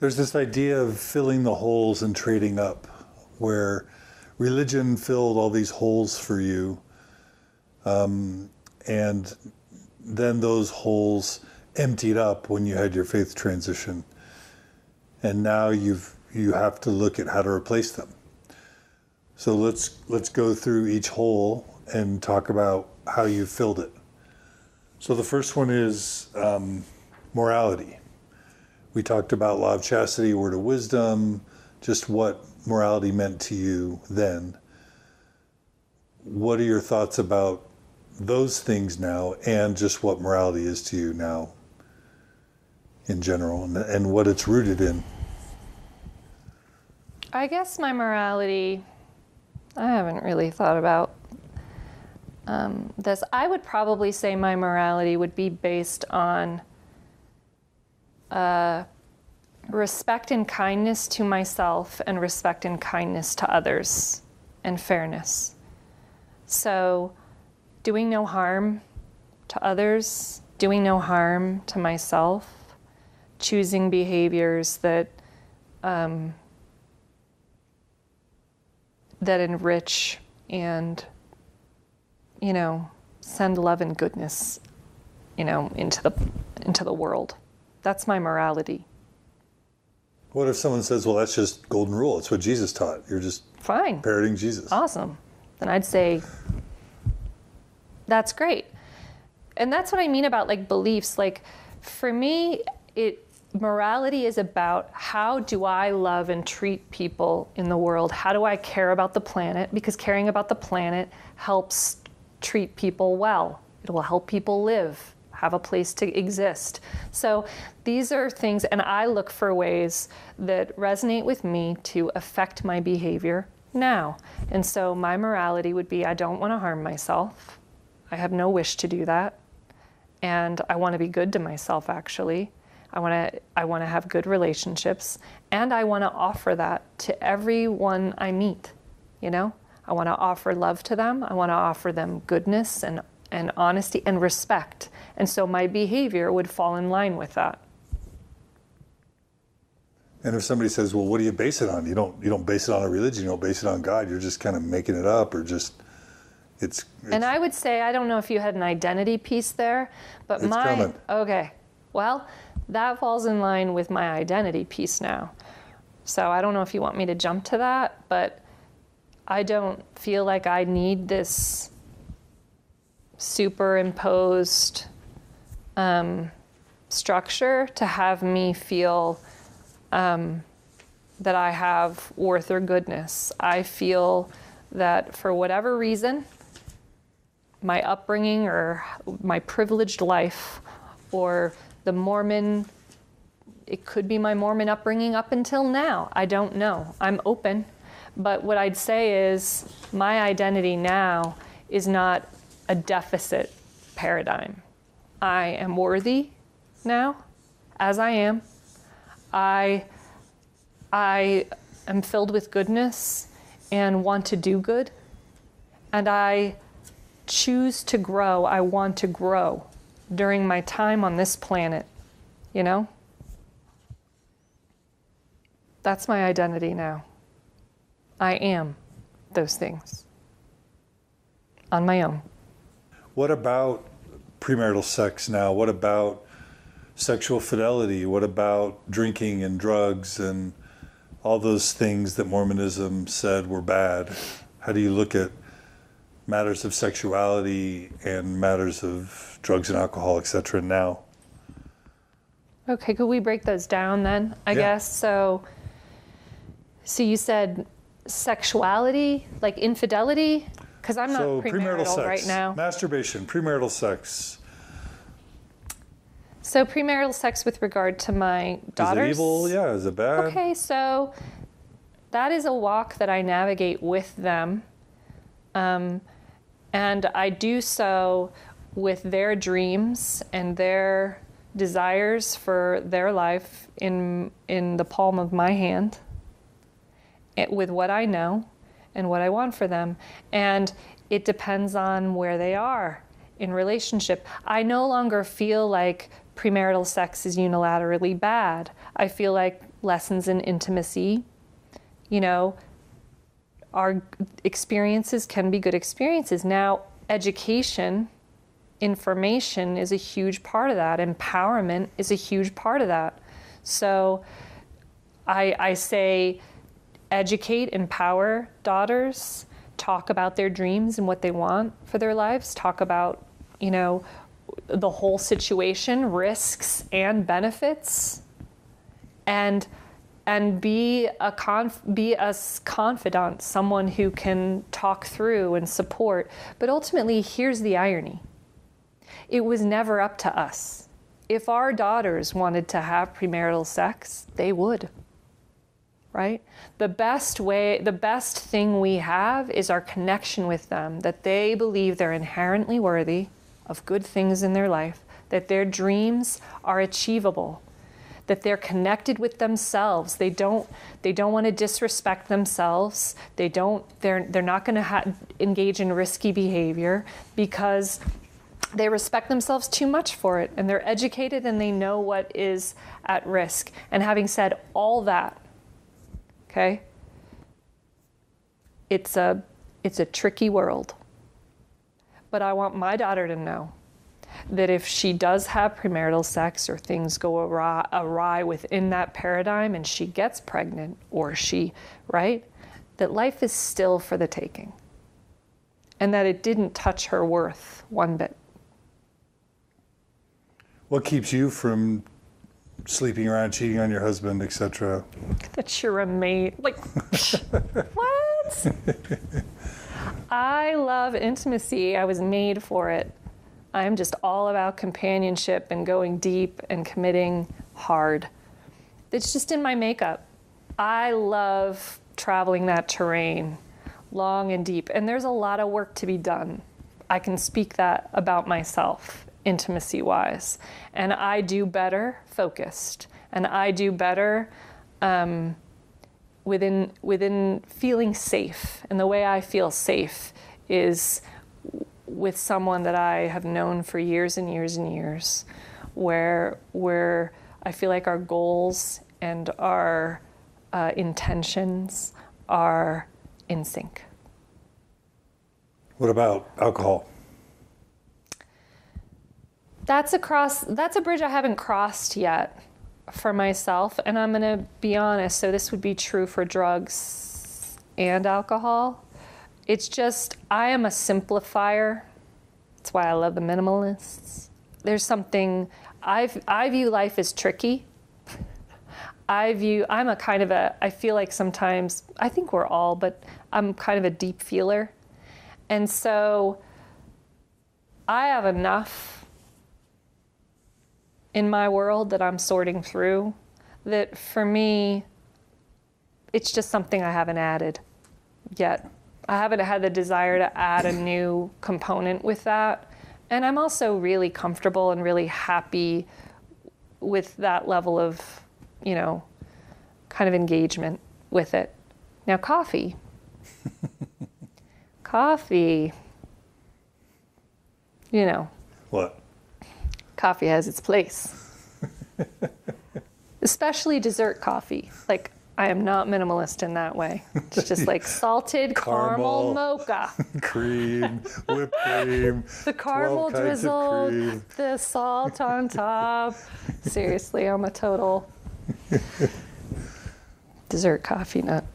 There's this idea of filling the holes and trading up, where religion filled all these holes for you, and then those holes emptied up when you had your faith transition, and now you have to look at how to replace them. So let's go through each hole and talk about how you filled it. So the first one is morality. We talked about law of chastity, word of wisdom, just what morality meant to you then. What are your thoughts about those things now, and just what morality is to you now in general, and what it's rooted in? I guess my morality, I haven't really thought about this. I would probably say my morality would be based on respect and kindness to myself, and respect and kindness to others, and fairness. So doing no harm to others, doing no harm to myself, choosing behaviors that that enrich and, send love and goodness, into the world. That's my morality. What if someone says, well, that's just golden rule, it's what Jesus taught, you're just fine, parroting Jesus? Awesome. Then I'd say, that's great. And that's what I mean about beliefs. For me, morality is about how do I love and treat people in the world? How do I care about the planet? Because caring about the planet helps treat people well. It will help people live, have a place to exist. So these are things, and I look for ways that resonate with me to affect my behavior now. And so my morality would be, I don't want to harm myself. I have no wish to do that. And I want to be good to myself, actually. I want to have good relationships, and I want to offer that to everyone I meet. I want to offer love to them. I want to offer them goodness and honesty and respect. And so my behavior would fall in line with that. And if somebody says, well, what do you base it on? You don't base it on a religion, you don't base it on God, you're just kind of making it up, or just it's And I would say, I don't know if you had an identity piece there, but coming. Okay. Well, that falls in line with my identity piece now. So I don't know if you want me to jump to that, but I don't feel like I need this superimposed structure to have me feel that I have worth or goodness. I feel that for whatever reason, my upbringing or my privileged life, or the Mormon, it could be my Mormon upbringing up until now. I don't know. I'm open. But what I'd say is my identity now is not a deficit paradigm. I am worthy now, as I am. I am filled with goodness and want to do good. And I choose to grow. I want to grow during my time on this planet, That's my identity now. I am those things on my own. What about premarital sex now? What about sexual fidelity? What about drinking and drugs and all those things that Mormonism said were bad? How do you look at matters of sexuality and matters of drugs and alcohol, etc. now? Okay, could we break those down then, I guess? So you said sexuality, like infidelity? Because I'm not premarital sex, right now. Masturbation, premarital sex. So premarital sex with regard to my daughters? Is it evil? Yeah, is it bad? Okay, so that is a walk that I navigate with them. And I do so with their dreams and their desires for their life in the palm of my hand, with what I know and what I want for them. And it depends on where they are in relationship. I no longer feel like premarital sex is unilaterally bad. I feel like lessons in intimacy, our experiences can be good experiences. Now, education, information is a huge part of that. Empowerment is a huge part of that. So I say educate, empower daughters, talk about their dreams and what they want for their lives, talk about, the whole situation, risks and benefits, and be a confidant, someone who can talk through and support. But ultimately, here's the irony. It was never up to us. If our daughters wanted to have premarital sex, they would, right? The best thing we have is our connection with them, that they believe they're inherently worthy of good things in their life, that their dreams are achievable, that they're connected with themselves. They don't want to disrespect themselves. They're not going to engage in risky behavior because they respect themselves too much for it, and they're educated and they know what is at risk. And having said all that, okay, it's a tricky world. But I want my daughter to know that if she does have premarital sex or things go awry within that paradigm and she gets pregnant or that life is still for the taking. And that it didn't touch her worth one bit. What keeps you from sleeping around, cheating on your husband, etc.? That you're a mate. What? I love intimacy. I was made for it. I'm just all about companionship and going deep and committing hard. It's just in my makeup. I love traveling that terrain, long and deep. And there's a lot of work to be done. I can speak that about myself, intimacy-wise. And I do better focused. And I do better within feeling safe. And the way I feel safe is with someone that I have known for years and years and years, where I feel like our goals and our intentions are in sync. What about alcohol? That's a bridge I haven't crossed yet for myself, and I'm going to be honest, so this would be true for drugs and alcohol. It's just, I am a simplifier. That's why I love the minimalists. There's something, I view life as tricky. I feel like sometimes, I think we're all, but I'm kind of a deep feeler. And so I have enough in my world that I'm sorting through that for me, it's just something I haven't added yet. I haven't had the desire to add a new component with that. And I'm also really comfortable and really happy with that level of, kind of engagement with it. Now, coffee. What? Coffee has its place. Especially dessert coffee. Like, I am not minimalist in that way. It's just like salted caramel mocha. Cream, whipped cream. The caramel 12 kinds of drizzle, cream. the salt on top. Seriously, I'm a total dessert coffee nut.